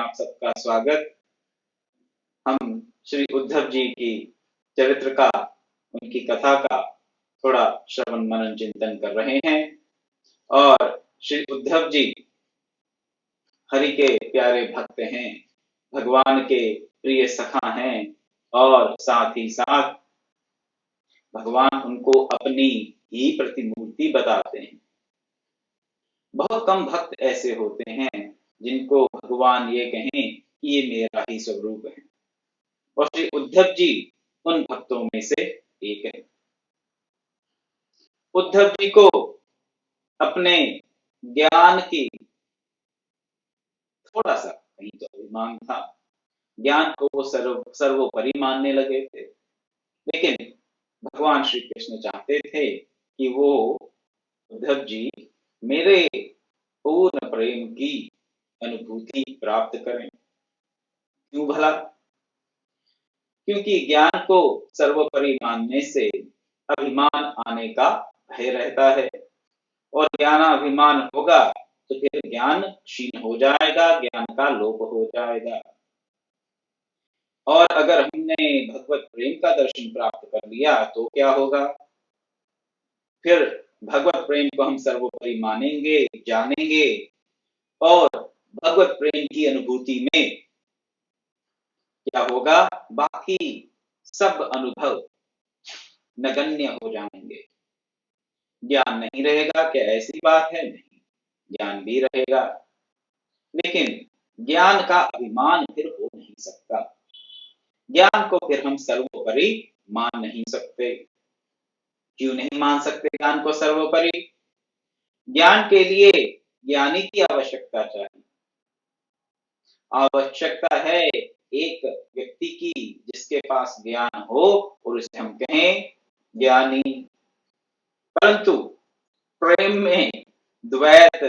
आप सबका स्वागत। हम श्री उद्धव जी की चरित्र का, उनकी कथा का थोड़ा श्रवण मनन चिंतन कर रहे हैं। और श्री उद्धव जी हरि के प्यारे भक्त हैं, भगवान के प्रिय सखा हैं और साथ ही साथ भगवान उनको अपनी ही प्रतिमूर्ति बताते हैं। बहुत कम भक्त ऐसे होते हैं जिनको भगवान ये कहें कि ये मेरा ही स्वरूप है, और श्री उद्धव जी उन भक्तों में से एक है। उद्धव जी को अपने ज्ञान की थोड़ा सा कहीं तो अभिमान था, ज्ञान को वो सर्वोपरि मानने लगे थे। लेकिन भगवान श्री कृष्ण चाहते थे कि वो उद्धव जी मेरे पूर्ण प्रेम की अनुभूति प्राप्त करें। क्यों भला? क्योंकि ज्ञान को सर्वोपरि मानने से अभिमान आने का भय रहता है, और ज्ञानाभिमान होगा तो फिर ज्ञान क्षीण हो जाएगा, ज्ञान का लोप हो जाएगा। और अगर हमने भगवत प्रेम का दर्शन प्राप्त कर लिया तो क्या होगा? फिर भगवत प्रेम को हम सर्वोपरि मानेंगे, जानेंगे, और भगवत प्रेम की अनुभूति में क्या होगा? बाकी सब अनुभव नगण्य हो जाएंगे। ज्ञान नहीं रहेगा क्या ऐसी बात है? नहीं, ज्ञान भी रहेगा, लेकिन ज्ञान का अभिमान फिर हो नहीं सकता। ज्ञान को फिर हम सर्वोपरि मान नहीं सकते। क्यों नहीं मान सकते ज्ञान को सर्वोपरि? ज्ञान के लिए ज्ञानी की आवश्यकता चाहिए। आवश्यकता है एक व्यक्ति की जिसके पास ज्ञान हो और उसे हम कहें ज्ञानी। परंतु प्रेम में द्वैत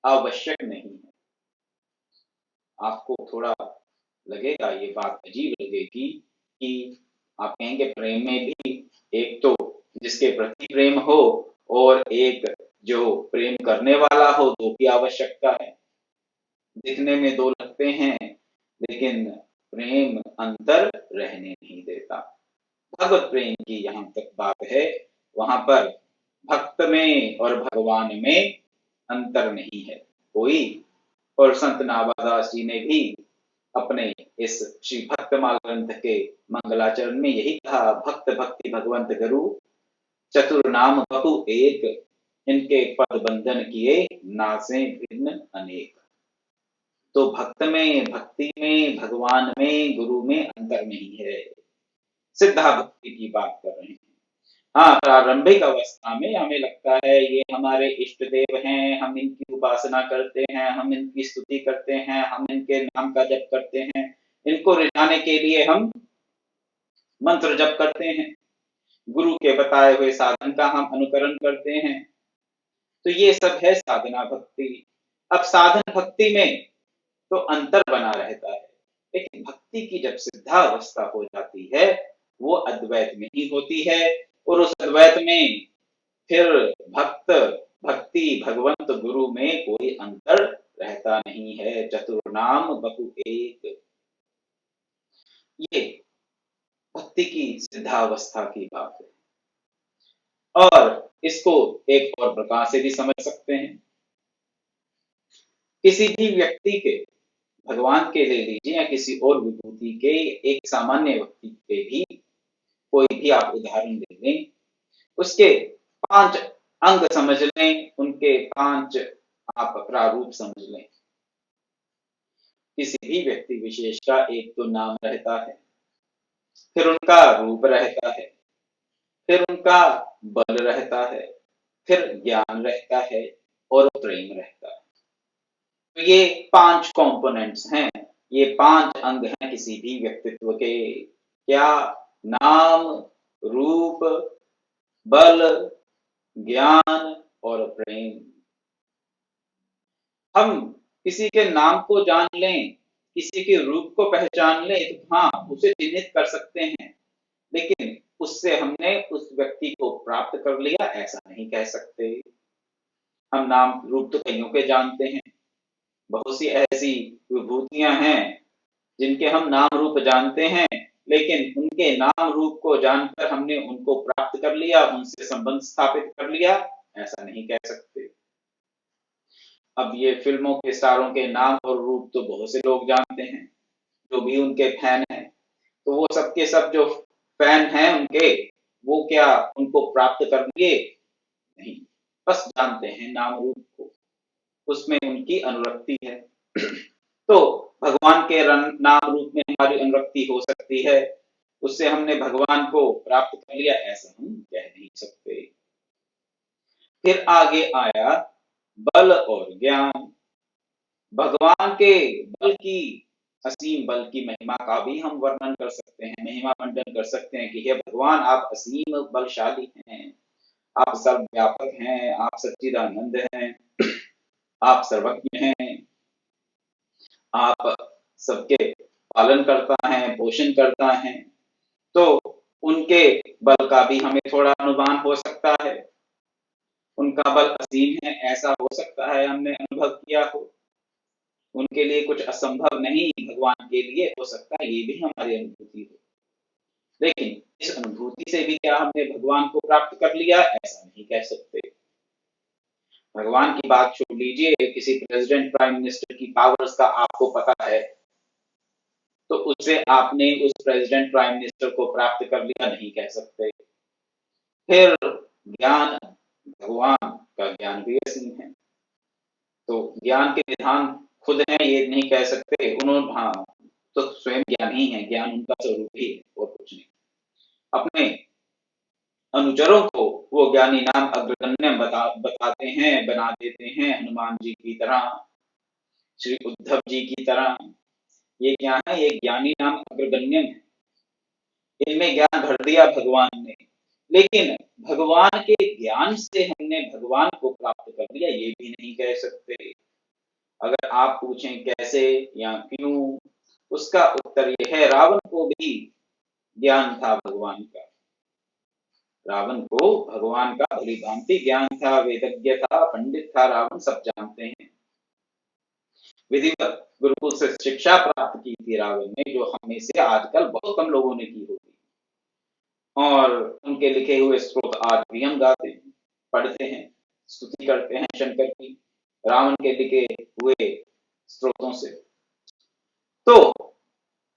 आवश्यक नहीं है। आपको थोड़ा लगेगा, ये बात अजीब लगेगी कि आप कहेंगे प्रेम में भी एक तो जिसके प्रति प्रेम हो और एक जो प्रेम करने वाला हो, दो की आवश्यकता है। दिखने में दो लगते हैं, लेकिन प्रेम अंतर रहने नहीं देता। भगवत प्रेम की जहां तक बात है, वहां पर भक्त में और भगवान में अंतर नहीं है कोई। और संत नावादास जी ने भी अपने इस श्री भक्तमाल ग्रंथ के मंगलाचरण में यही कहा, भक्त भक्ति भगवंत गुरु चतुर नाम बहु एक, इनके पद बंधन किए नासे भिन्न अनेक। तो भक्त में, भक्ति में, भगवान में, गुरु में अंतर नहीं है। सिद्धा भक्ति की बात कर रहे हैं। हाँ, प्रारंभिक अवस्था में हमें लगता है ये हमारे इष्ट देव हैं, हम इनकी उपासना करते हैं, हम इनकी स्तुति करते हैं, हम इनके नाम का जप करते हैं, इनको रिझाने के लिए हम मंत्र जप करते हैं, गुरु के बताए हुए साधन का हम अनुकरण करते हैं। तो ये सब है साधना भक्ति। अब साधन भक्ति में तो अंतर बना रहता है, लेकिन भक्ति की जब सिद्धावस्था हो जाती है वो अद्वैत में ही होती है। और उस अद्वैत में फिर भक्त, भक्ति, भगवंत, गुरु में कोई अंतर रहता नहीं है। चतुर्नाम बहु एक, ये भक्ति की सिद्धावस्था की बात है। और इसको एक और प्रकार से भी समझ सकते हैं। किसी भी व्यक्ति के, भगवान के ले लीजिए या किसी और विभूति के, एक सामान्य व्यक्ति के भी कोई भी आप उदाहरण दे दें, उसके 5 अंग समझ लें, उनके 5 आप प्रारूप समझ लें। किसी भी व्यक्ति विशेष का एक तो नाम रहता है, फिर उनका रूप रहता है, फिर उनका बल रहता है, फिर ज्ञान रहता है और प्रेम रहता है। तो ये 5 कंपोनेंट्स हैं, ये 5 अंग हैं किसी भी व्यक्तित्व के। क्या? नाम, रूप, बल, ज्ञान और प्रेम। हम किसी के नाम को जान लें, किसी के रूप को पहचान लें तो हाँ, उसे चिन्हित कर सकते हैं, लेकिन उससे हमने उस व्यक्ति को प्राप्त कर लिया ऐसा नहीं कह सकते। हम नाम रूप तो कईयों के जानते हैं, बहुत सी ऐसी विभूतियां हैं जिनके हम नाम रूप जानते हैं, लेकिन उनके नाम रूप को जानकर हमने उनको प्राप्त कर लिया, उनसे संबंध स्थापित कर लिया, ऐसा नहीं कह सकते। अब ये फिल्मों के स्टारों के नाम और रूप तो बहुत से लोग जानते हैं, जो भी उनके फैन हैं। तो वो सब के सब जो फैन हैं उनके, वो क्या उनको प्राप्त कर लिए? नहीं, बस जानते हैं नाम रूप को, उसमें उनकी अनुरक्ति है। तो भगवान के नाम रूप में हमारी अनुरक्ति हो सकती है, उससे हमने भगवान को प्राप्त कर लिया, ऐसा हम कह नहीं सकते। फिर आगे आया बल और ज्ञान। भगवान के बल की, असीम बल की महिमा का भी हम वर्णन कर सकते हैं, महिमा मंडन कर सकते हैं कि हे भगवान, आप असीम बलशाली हैं, आप सर्वव्यापक हैं, आप सच्चिदानंद हैं, आप सर्वज्ञ हैं, आप सबके पालन करता है, पोषण करता है। तो उनके बल का भी हमें थोड़ा अनुमान हो सकता है, उनका बल असीम है ऐसा हो सकता है, हमने अनुभव किया हो। उनके लिए कुछ असंभव नहीं भगवान के लिए हो सकता है, ये भी हमारी अनुभूति हो। लेकिन इस अनुभूति से भी क्या हमने भगवान को प्राप्त कर लिया? ऐसा नहीं कह सकते। भगवान की बात छोड़ लीजिए, किसी प्रेसिडेंट प्राइम मिनिस्टर की पावर्स का आपको पता है, तो उससे आपने उस प्रेसिडेंट प्राइम मिनिस्टर को प्राप्त कर लिया, नहीं कह सकते। फिर ज्ञान, भगवान का ज्ञान भी असीम है, तो ज्ञान के विधान खुद हैं ये नहीं कह सकते। उन्होंने, हाँ, तो स्वयं ज्ञान ही है, ज्ञान उनका स्वरूप ही है और कुछ नहीं। अपने अनुचरों को वो ज्ञानी नाम अग्रगण्य बताते हैं, बना देते हैं, हनुमान जी की तरह, श्री उद्धव जी की तरह। ये क्या है? ये ज्ञानी नाम अग्रगण्य है, इनमें ज्ञान भर दिया भगवान ने। लेकिन भगवान के ज्ञान से हमने भगवान को प्राप्त कर लिया, ये भी नहीं कह सकते। अगर आप पूछें कैसे या क्यों, उसका उत्तर ये है, रावण को भी ज्ञान था भगवान का, रावण को भगवान का भलीभांति ज्ञान था, वेदज्ञ था, पंडित था, रावण सब जानते हैं। विधिवत गुरुकुल से शिक्षा प्राप्त की थी रावण ने, जो हमें से आजकल बहुत कम लोगों ने की होगी। और उनके लिखे हुए स्त्रोत आज भी हम गाते हैं, पढ़ते हैं, स्तुति करते हैं शंकर की, रावण के लिखे हुए स्त्रोतों से। तो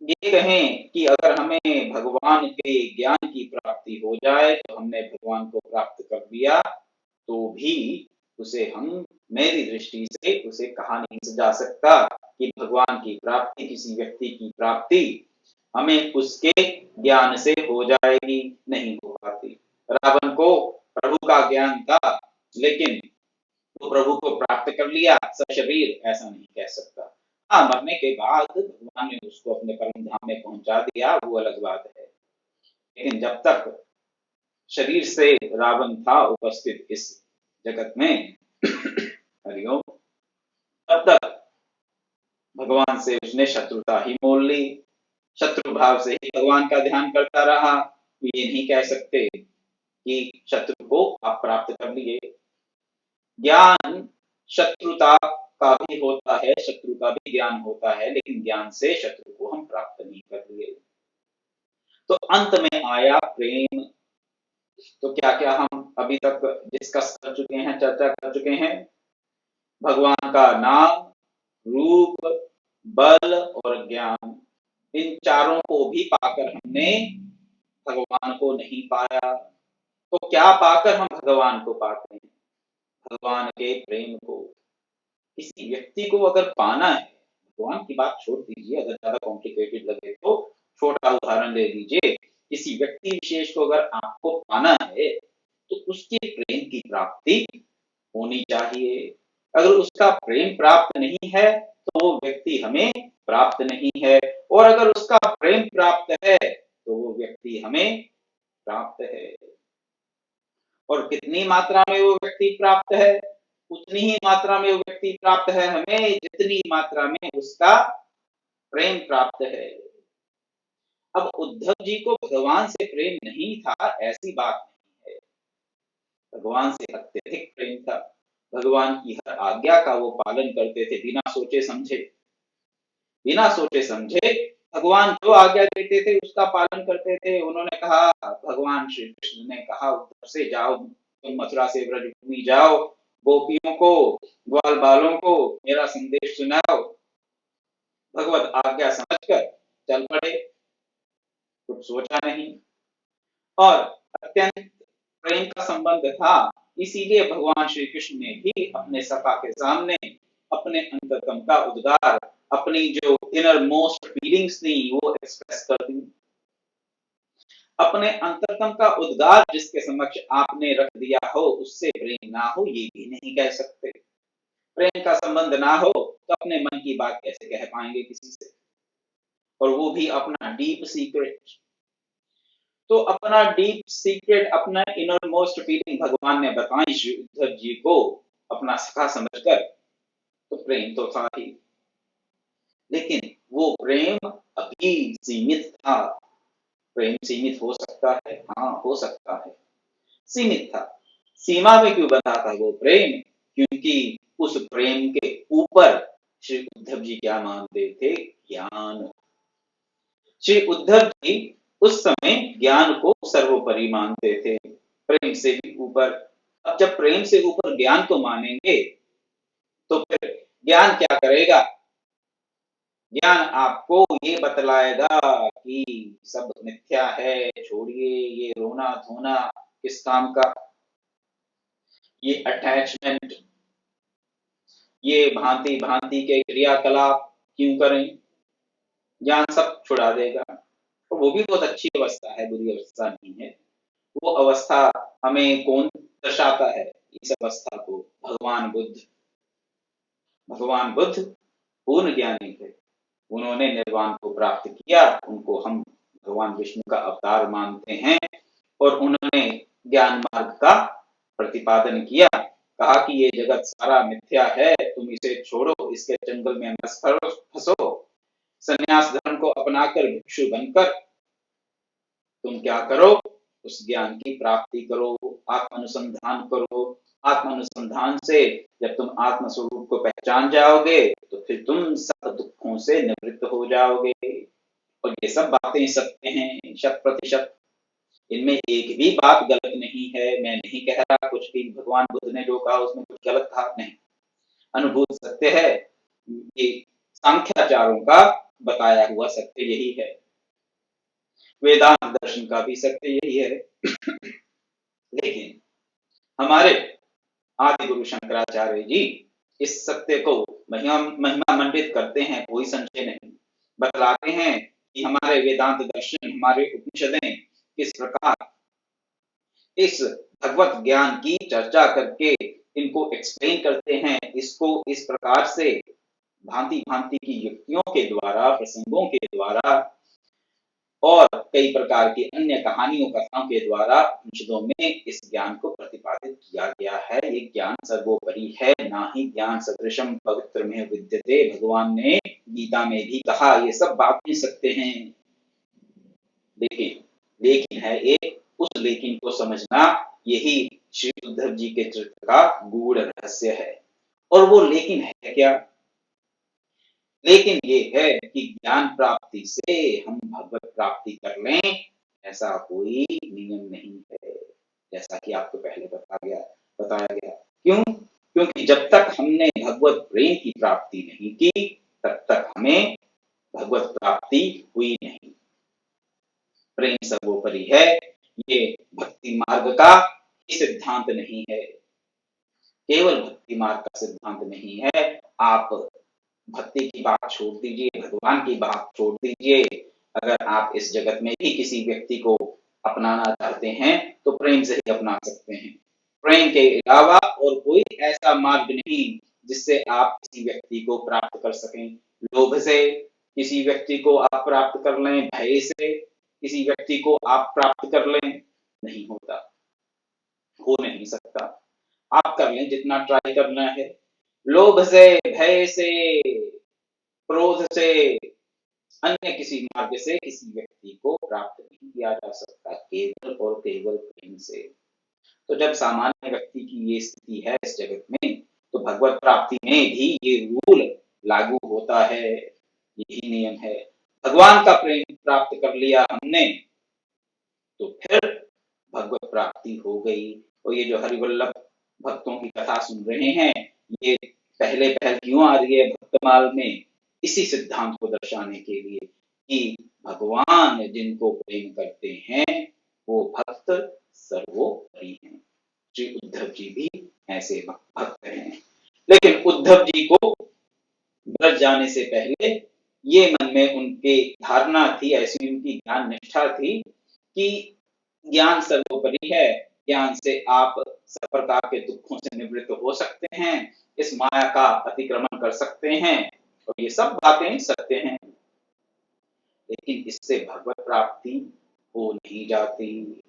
ये कहें कि अगर हमें भगवान के ज्ञान की प्राप्ति हो जाए तो हमने भगवान को प्राप्त कर लिया, तो भी उसे हम, मेरी दृष्टि से उसे कहा नहीं जा सकता कि भगवान की प्राप्ति, किसी व्यक्ति की प्राप्ति हमें उसके ज्ञान से हो जाएगी, नहीं हो पाती। रावण को प्रभु का ज्ञान था, लेकिन वो प्रभु को प्राप्त कर लिया सशरीर, ऐसा नहीं कह सकता। हाँ, मरने के बाद भगवान ने उसको अपने परम धाम में पहुंचा दिया, वो अलग बात है। लेकिन जब तक शरीर से रावण था उपस्थित इस जगत में, हरिओम, तब तक भगवान से उसने शत्रुता ही मोल ली, शत्रु भाव से ही भगवान का ध्यान करता रहा। ये नहीं कह सकते कि शत्रु को आप प्राप्त कर लिए। ज्ञान शत्रुता का भी होता है, शत्रु का भी ज्ञान होता है, लेकिन ज्ञान से शत्रु को हम प्राप्त नहीं कर लिए। तो अंत में आया प्रेम। तो क्या क्या हम अभी तक डिस्कस कर चुके हैं, चर्चा कर चुके हैं? भगवान का नाम, रूप, बल और ज्ञान, इन चारों को भी पाकर हमने भगवान को नहीं पाया। तो क्या पाकर हम भगवान को पाते हैं? भगवान के प्रेम को। किसी व्यक्ति को अगर पाना है, भगवान की बात छोड़ दीजिए, अगर ज्यादा कॉम्प्लिकेटेड लगे तो छोटा उदाहरण ले लीजिए। किसी व्यक्ति विशेष को अगर आपको पाना है, तो उसके प्रेम की प्राप्ति होनी चाहिए। अगर उसका प्रेम प्राप्त नहीं है, तो वो व्यक्ति हमें प्राप्त नहीं है, और अगर उसका प्रेम प्राप्त है, तो वो व्यक्ति हमें प्राप्त है। और कितनी मात्रा में वो व्यक्ति प्राप्त है? उतनी ही मात्रा में वो व्यक्ति प्राप्त है हमें, जितनी मात्रा में उसका प्रेम प्राप्त है। अब उद्धव जी को भगवान से प्रेम नहीं था, ऐसी बात नहीं है। भगवान से अत्यधिक प्रेम था। भगवान की हर आज्ञा का वो पालन करते थे बिना सोचे समझे। बिना सोचे समझे भगवान जो आज्ञा देते थे उसका पालन करते थे। उन्होंने कहा, भगवान श्री कृष्ण ने कहा उद्धव से, जाओ तुम मथुरा से ब्रजभूमि जाओ, गोपियों को, ग्वाल बालों को मेरा संदेश सुनाओ। भगवत आज्ञा समझकर चल पड़े, कुछ सोचा नहीं। और अत्यंत प्रेम का संबंध था, इसीलिए भगवान श्री कृष्ण ने भी अपने सखा के सामने अपने अंतरतम का उद्गार, अपनी जो इनर मोस्ट फीलिंग्स थी वो एक्सप्रेस कर दी। अपने अंतरतम का उद्गार जिसके समक्ष आपने रख दिया हो उससे प्रेम ना हो ये भी नहीं कह सकते। प्रेम का संबंध ना हो तो अपने मन की बात कैसे कह पाएंगे किसी से, और वो भी अपना डीप सीक्रेट। तो अपना डीप सीक्रेट, अपना इनर मोस्ट फीलिंग भगवान ने बताई श्री उद्धव जी को अपना सखा समझकर, तो प्रेम तो था ही, लेकिन वो प्रेम अभी सीमित था। प्रेम सीमित हो सकता है, हाँ हो सकता है, सीमित था। सीमा में क्यों बंधा था वो प्रेम? क्योंकि उस प्रेम के ऊपर श्री उद्धव जी क्या मानते थे? ज्ञान। श्री उद्धव जी उस समय ज्ञान को सर्वोपरि मानते थे, प्रेम से भी ऊपर। अब जब प्रेम से ऊपर ज्ञान को मानेंगे तो फिर ज्ञान क्या करेगा? ज्ञान आपको ये बतलाएगा कि सब मिथ्या है, छोड़िए ये रोना धोना किस काम का, ये अटैचमेंट, ये भांति भांति के क्रियाकलाप क्यों करें। ज्ञान सब छुड़ा देगा। तो वो भी बहुत अच्छी अवस्था है, बुरी अवस्था नहीं है। वो अवस्था हमें कौन दर्शाता है? इस अवस्था को भगवान बुद्ध। भगवान बुद्ध पूर्ण ज्ञानी थे, उन्होंने निर्वाण को प्राप्त किया, उनको हम भगवान विष्णु का अवतार मानते हैं। और उन्होंने ज्ञान मार्ग का प्रतिपादन किया, कहा कि ये जगत सारा मिथ्या है, तुम इसे छोड़ो, इसके जंगल में मत फंसो, संन्यास धर्म को अपनाकर भिक्षु बनकर तुम क्या करो? उस ज्ञान की प्राप्ति करो, आत्मानुसंधान करो। आत्मानुसंधान से जब तुम आत्म स्वरूप को पहचान जाओगे तो फिर तुम सब दुखों से निवृत्त हो जाओगे। और ये सब बातें सत्य हैं, शत प्रतिशत। इनमें एक भी बात गलत नहीं है। मैं नहीं कह रहा कुछ भी भगवान बुद्ध ने जो कहा उसमें कुछ गलत कहा नहीं, अनुभूत सत्य है। ये सांख्याचारों का बताया हुआ सत्य यही है, वेदांत दर्शन का भी सत्य यही है। लेकिन हमारे आदि गुरु शंकराचार्य जी इस सत्य को महिमा महिमा मंडित करते हैं, कोई संशय नहीं। बतलाते हैं कि हमारे वेदांत दर्शन, हमारे उपनिषदें किस प्रकार इस भगवत ज्ञान की चर्चा करके इनको एक्सप्लेन करते हैं, इसको इस प्रकार से भांति भांति की युक्तियों के द्वारा, प्रसंगों के द्वारा और कई प्रकार की अन्य कहानियों कथाओं के द्वारा उपनिषदों में इस ज्ञान को प्रतिपादित किया गया है। ये ज्ञान सर्वोपरि है, ना ही ज्ञान सदृशम पवित्र में विद्यते। भगवान ने गीता में भी कहा ये सब बातें सत्य हैं। लेकिन लेकिन है एक, उस लेकिन को समझना यही श्री उद्धव जी के चरित्र का गूढ़ रहस्य है। और वो लेकिन है क्या? लेकिन ये है कि ज्ञान प्राप्ति से हम भगवत प्राप्ति कर लें, ऐसा कोई नियम नहीं है, जैसा कि आपको पहले बताया गया। क्यों? क्योंकि जब तक हमने भगवत प्रेम की प्राप्ति नहीं की तब तक हमें भगवत प्राप्ति हुई नहीं। प्रेम सर्वोपरि है, ये भक्ति मार्ग का ही सिद्धांत नहीं है, केवल भक्ति मार्ग का सिद्धांत नहीं है। आप भक्ति की बात छोड़ दीजिए, भगवान की बात छोड़ दीजिए, अगर आप इस जगत में भी किसी व्यक्ति को अपनाना चाहते हैं तो प्रेम से ही अपना सकते हैं। प्रेम के अलावा और कोई ऐसा मार्ग नहीं जिससे आप किसी व्यक्ति को प्राप्त कर सकें। लोभ से किसी व्यक्ति को आप प्राप्त कर लें, भय से किसी व्यक्ति को आप प्राप्त कर लें, नहीं होता, हो नहीं सकता। आप कर लें जितना ट्राई करना है। लोभ से, भय से, क्रोध से, अन्य किसी मार्ग से किसी व्यक्ति को प्राप्त नहीं किया जा सकता, केवल और केवल प्रेम से। तो जब सामान्य व्यक्ति की ये स्थिति है इस जगत में तो भगवत प्राप्ति में भी ये रूल लागू होता है, यही नियम है। भगवान का प्रेम प्राप्त कर लिया हमने तो फिर भगवत प्राप्ति हो गई। और ये जो हरिवल्लभ भक्तों की कथा सुन रहे हैं, ये पहले पहल क्यों आ रही है भक्तमाल में? इसी सिद्धांत को दर्शाने के लिए कि भगवान जिनको प्रेम करते हैं वो भक्त सर्वोपरि हैं। श्री उद्धव जी भी ऐसे भक्त हैं। लेकिन उद्धव जी को ब्रज जाने से पहले ये मन में उनके धारणा थी, ऐसी उनकी ज्ञान निष्ठा थी कि ज्ञान सर्वोपरि है, ज्ञान से आप सब प्रकार के दुखों से निवृत्त हो सकते हैं, इस माया का अतिक्रमण कर सकते हैं, और ये सब बातें सत्य हैं। लेकिन इससे भगवत प्राप्ति हो नहीं जाती।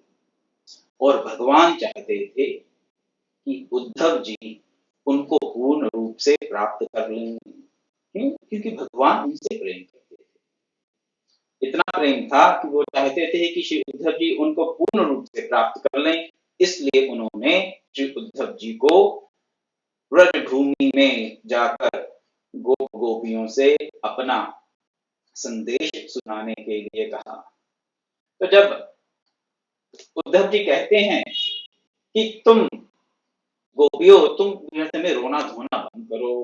और भगवान चाहते थे कि उद्धव जी उनको पूर्ण रूप से प्राप्त कर लें। क्यों? क्योंकि भगवान उनसे प्रेम करते थे। इतना प्रेम था कि वो चाहते थे कि श्री उद्धव जी उनको पूर्ण रूप से प्राप्त कर लें। इसलिए उन्होंने श्री उद्धव जी को व्रज भूमि में जाकर गोप गोपियों से अपना संदेश सुनाने के लिए कहा। तो जब उद्धव जी कहते हैं कि तुम गोपियों, तुम व्यर्थ में रोना धोना बंद करो,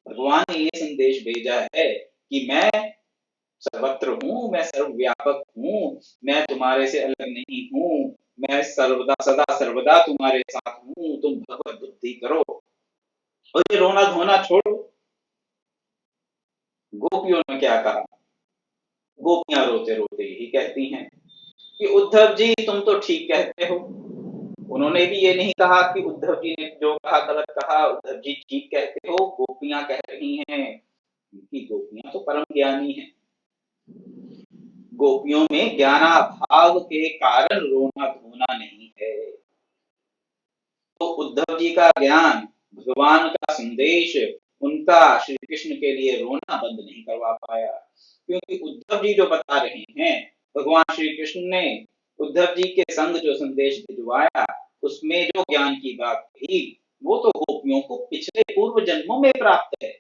भगवान ने ये संदेश भेजा है कि मैं सर्वत्र हूँ, मैं सर्वव्यापक हूँ, मैं तुम्हारे से अलग नहीं हूँ, मैं सर्वदा सदा सर्वदा तुम्हारे साथ हूँ, तुम भगवत बुद्धि करो और ये रोना धोना छोड़ो। गोपियों ने क्या कहा? गोपियां रोते रोते यही कहती हैं कि उद्धव जी तुम तो ठीक कहते हो। उन्होंने भी ये नहीं कहा कि उद्धव जी ने जो कहा गलत कहा, उद्धव जी ठीक कहते हो, गोपियां कह रही हैं, क्योंकि गोपियां तो परम ज्ञानी हैं। गोपियों में ज्ञानाभाव के कारण रोना धोना नहीं है। तो उद्धव जी का ज्ञान, भगवान का संदेश उनका श्री कृष्ण के लिए रोना बंद नहीं करवा पाया। क्योंकि उद्धव जी जो बता रहे हैं, भगवान श्री कृष्ण ने उद्धव जी के संग जो संदेश भिजवाया, उसमें जो ज्ञान की बात कही, वो तो गोपियों को पिछले पूर्व जन्मों में प्राप्त है।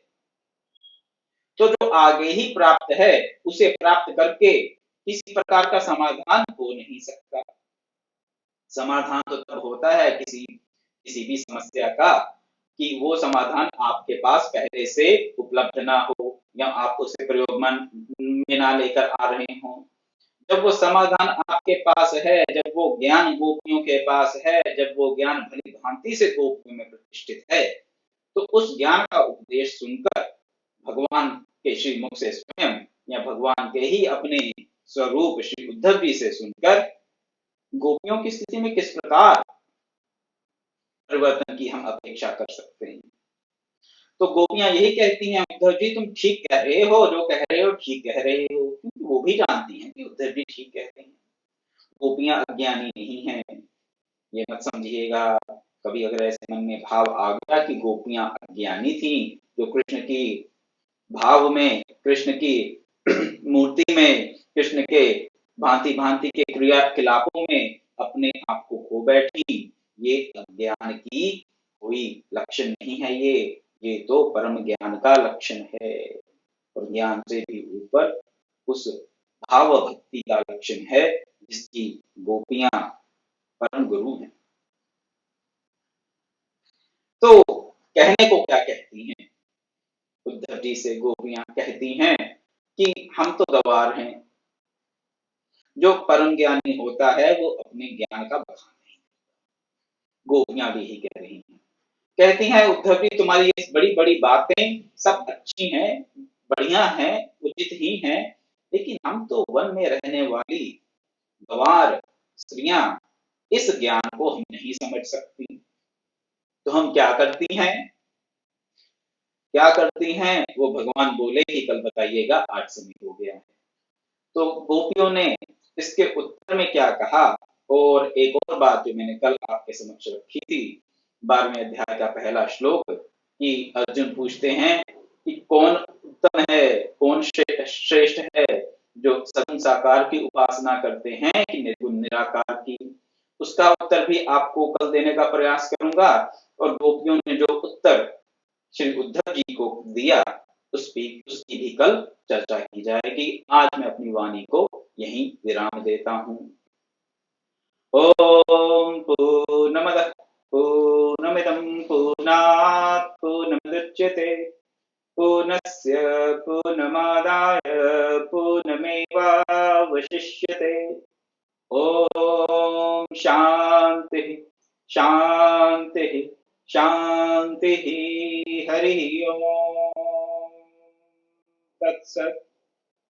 तो जो आगे ही प्राप्त है, उसे प्राप्त करके किसी प्रकार का समाधान हो नहीं सकता। समाधान तो तब होता है किसी भी समस्या का कि वो समाधान आपके पास पहले से उपलब्ध ना हो या आप उसे प्रयोग में ना लेकर आ रहे हो। जब वो समाधान आपके पास है, जब वो ज्ञान गोपियों के पास है, जब वो ज्ञान भली भांति से गोपियों में प्रतिष्ठित है, तो उस ज्ञान का उपदेश सुनकर भगवान के श्री मुख से स्वयं या भगवान के ही अपने स्वरूप श्री उद्धव जी से सुनकर गोपियों की स्थिति में किस प्रकार परिवर्तन की हम अपेक्षा कर सकते हैं। तो गोपियां यही कहती हैं, उद्धव जी तुम ठीक कह रहे हो, जो कह रहे हो ठीक कह रहे हो, क्योंकि वो भी जानती हैं कि उद्धव जी ठीक कहते हैं। गोपियां अज्ञानी नहीं हैं, ये मत समझिएगा। कभी अगर ऐसे मन में भाव आ गया कि गोपियां अज्ञानी थी, जो कृष्ण की भाव में, कृष्ण की मूर्ति में, कृष्ण के भांति भांति के क्रियाकलापों में अपने आप को खो बैठी, ये अज्ञान की कोई लक्षण नहीं है। ये तो परम ज्ञान का लक्षण है, और ज्ञान से भी ऊपर उस भाव भक्ति का लक्षण है जिसकी गोपियां परम गुरु हैं। तो कहने को क्या कहती हैं उद्धव जी से? गोपियां कहती हैं कि हम तो गवार हैं, जो परम ज्ञानी होता है वो अपने ज्ञान का बखान नहीं। गोपियां भी यही कह रही हैं, कहती हैं उद्धव जी तुम्हारी ये बड़ी बड़ी बातें सब अच्छी हैं, बढ़िया हैं, उचित ही हैं, लेकिन हम तो वन में रहने वाली गंवार स्त्रियां इस ज्ञान को हम नहीं समझ सकती। तो हम क्या करती हैं? क्या करती हैं? वो भगवान बोले कि कल बताइएगा, आज समय हो गया है। तो गोपियों ने इसके उत्तर में क्या कहा? और एक और बात जो मैंने कल आपके समक्ष रखी थी, 12वें अध्याय का पहला श्लोक, कि अर्जुन पूछते हैं कि कौन उत्तम है, कौन श्रेष्ठ है, जो सगुण साकार की उपासना करते हैं कि निर्गुण निराकार की। उसका उत्तर भी आपको कल देने का प्रयास करूंगा। और गोपियों ने जो उत्तर श्री उद्धव जी को दिया उसकी भी कल चर्चा की जाएगी। आज मैं अपनी वाणी को यहीं विराम देता हूँ। ओम पूर्णमदः पूर्णमिदं पूर्णात् पूर्णमुदच्यते पूर्णस्य पूर्णमादाय पूर्णमेवावशिष्यते। ओम शांति शांति शांति। हरि ओम तत्सत्।